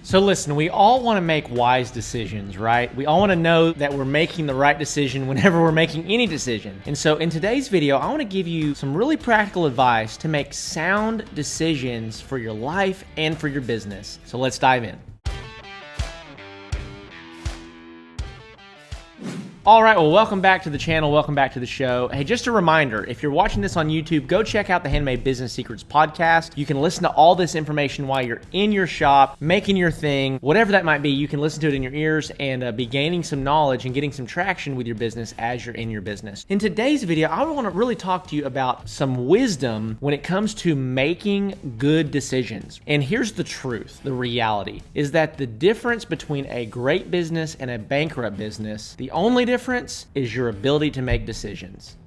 So listen, we all want to make wise decisions, right? We all want to know that we're making the right decision whenever we're making any decision. And so in today's video, I want to give you some really practical advice to make sound decisions for your life and for your business. So let's dive in. All right, well, welcome back to the channel. Welcome back to the show. Hey, just a reminder, if you're watching this on YouTube, go check out the Handmade Business Secrets podcast. You can listen to all this information while you're in your shop, making your thing, whatever that might be. You can listen to it in your ears and be gaining some knowledge and getting some traction with your business as you're in your business. In today's video, I want to really talk to you about some wisdom when it comes to making good decisions. And here's the truth, the reality, is that the difference between a great business and a bankrupt business, the only difference is your ability to make decisions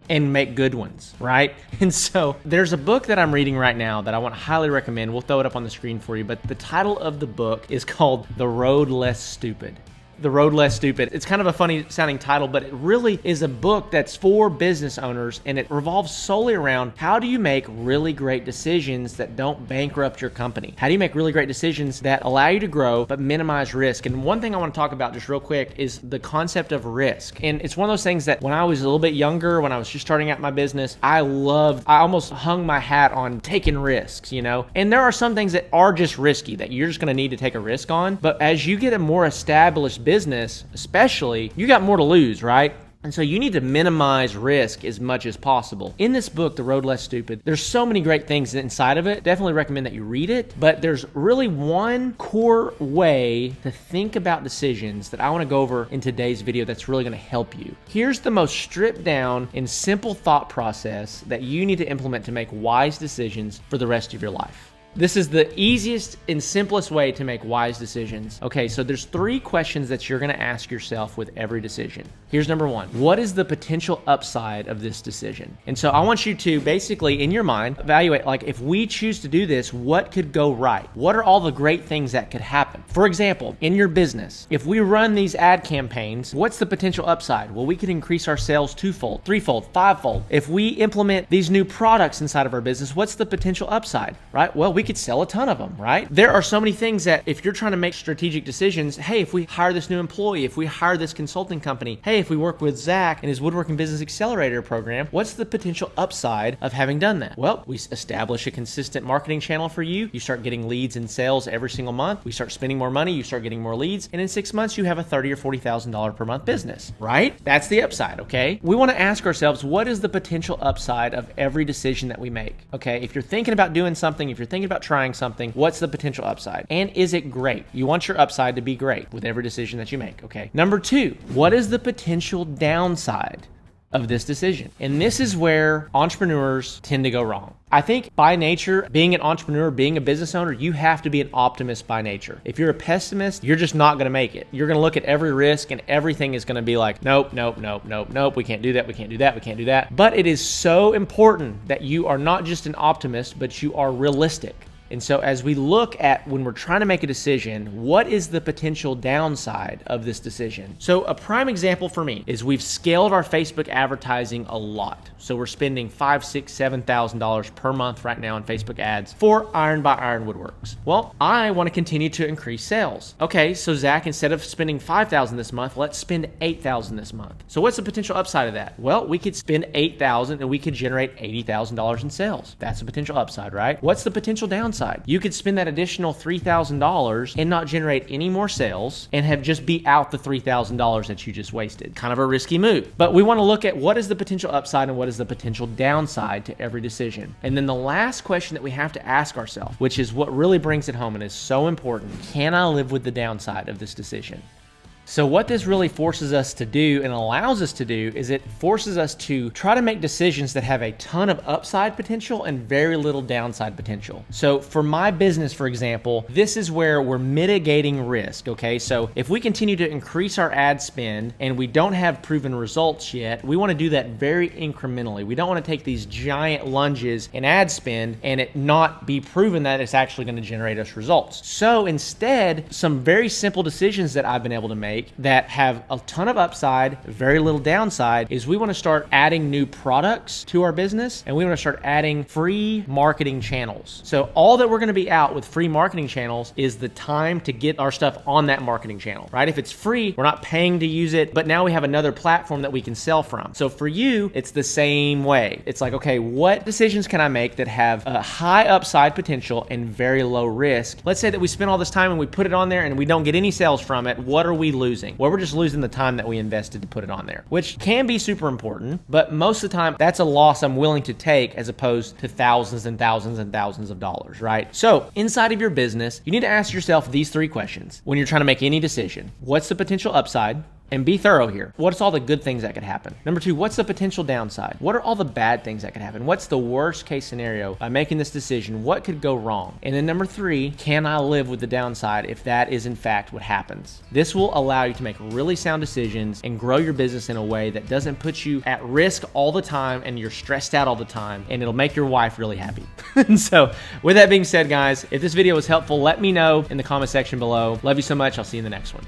and make good ones, right? And so there's a book that I'm reading right now that I want to highly recommend. We'll throw it up on the screen for you, but the title of the book is called The Road Less Stupid. The Road Less Stupid. It's kind of a funny sounding title, but it really is a book that's for business owners, and it revolves solely around how do you make really great decisions that don't bankrupt your company? How do you make really great decisions that allow you to grow but minimize risk? And one thing I want to talk about just real quick is the concept of risk. And it's one of those things that when I was a little bit younger, when I was just starting out my business, I almost hung my hat on taking risks, you know? And there are some things that are just risky that you're just going to need to take a risk on. But as you get a more established business, especially, you got more to lose, right? And so you need to minimize risk as much as possible. In this book, The Road Less Stupid, there's so many great things inside of it. Definitely recommend that you read it. But there's really one core way to think about decisions that I want to go over in today's video that's really going to help you. Here's the most stripped down and simple thought process that you need to implement to make wise decisions for the rest of your life. This is the easiest and simplest way to make wise decisions. Okay, so there's 3 questions that you're gonna ask yourself with every decision. Here's number 1. What is the potential upside of this decision? And so I want you to basically, in your mind, evaluate, like, if we choose to do this, what could go right? What are all the great things that could happen? For example, in your business, if we run these ad campaigns, what's the potential upside? Well, we could increase our sales 2-fold, 3-fold, 5-fold. If we implement these new products inside of our business, what's the potential upside, right? Well, we could sell a ton of them, right? There are so many things that if you're trying to make strategic decisions, hey, if we hire this new employee, if we hire this consulting company, hey, if we work with Zach and his Woodworking Business Accelerator program, what's the potential upside of having done that? Well, we establish a consistent marketing channel for you. You start getting leads and sales every single month. We start spending more money. You start getting more leads. And in 6 months, you have a $30,000 or $40,000 per month business, right? That's the upside, okay? We want to ask ourselves, what is the potential upside of every decision that we make? Okay, if you're thinking about doing something, if you're thinking about trying something, what's the potential upside? And is it great? You want your upside to be great with every decision that you make, okay? Number 2, what is the potential downside of this decision? And this is where entrepreneurs tend to go wrong. I think by nature, being an entrepreneur, being a business owner, you have to be an optimist by nature. If you're a pessimist, you're just not going to make it. You're going to look at every risk and everything is going to be like, nope, nope, nope, nope, nope. We can't do that. We can't do that. We can't do that. But it is so important that you are not just an optimist, but you are realistic. And so as we look at when we're trying to make a decision, what is the potential downside of this decision? So a prime example for me is we've scaled our Facebook advertising a lot. So we're spending $5,000, $6,000, $7,000 per month right now on Facebook ads for Iron by Iron Woodworks. Well, I want to continue to increase sales. Okay, so Zach, instead of spending $5,000 this month, let's spend $8,000 this month. So what's the potential upside of that? Well, we could spend $8,000 and we could generate $80,000 in sales. That's a potential upside, right? What's the potential downside? You could spend that additional $3,000 and not generate any more sales and have just be out the $3,000 that you just wasted. Kind of a risky move. But we want to look at what is the potential upside and what is the potential downside to every decision. And then the last question that we have to ask ourselves, which is what really brings it home and is so important, can I live with the downside of this decision? So what this really forces us to do and allows us to do is it forces us to try to make decisions that have a ton of upside potential and very little downside potential. So for my business, for example, this is where we're mitigating risk, okay? So if we continue to increase our ad spend and we don't have proven results yet, we want to do that very incrementally. We don't want to take these giant lunges in ad spend and it not be proven that it's actually going to generate us results. So instead, some very simple decisions that I've been able to make make that have a ton of upside, very little downside, is we want to start adding new products to our business, and we want to start adding free marketing channels. So all that we're going to be out with free marketing channels is the time to get our stuff on that marketing channel, right? If it's free, we're not paying to use it, but now we have another platform that we can sell from. So for you, it's the same way. It's like, okay, what decisions can I make that have a high upside potential and very low risk? Let's say that we spend all this time and we put it on there and we don't get any sales from it. What are we losing? Well, we're just losing the time that we invested to put it on there, which can be super important, but most of the time that's a loss I'm willing to take as opposed to thousands and thousands and thousands of dollars, right? So inside of your business, you need to ask yourself these three questions when you're trying to make any decision. What's the potential upside? And be thorough here. What's all the good things that could happen? Number two, what's the potential downside? What are all the bad things that could happen? What's the worst case scenario by making this decision? What could go wrong? And then number three, can I live with the downside if that is in fact what happens? This will allow you to make really sound decisions and grow your business in a way that doesn't put you at risk all the time and you're stressed out all the time, and it'll make your wife really happy. And so with that being said, guys, if this video was helpful, let me know in the comment section below. Love you so much. I'll see you in the next one.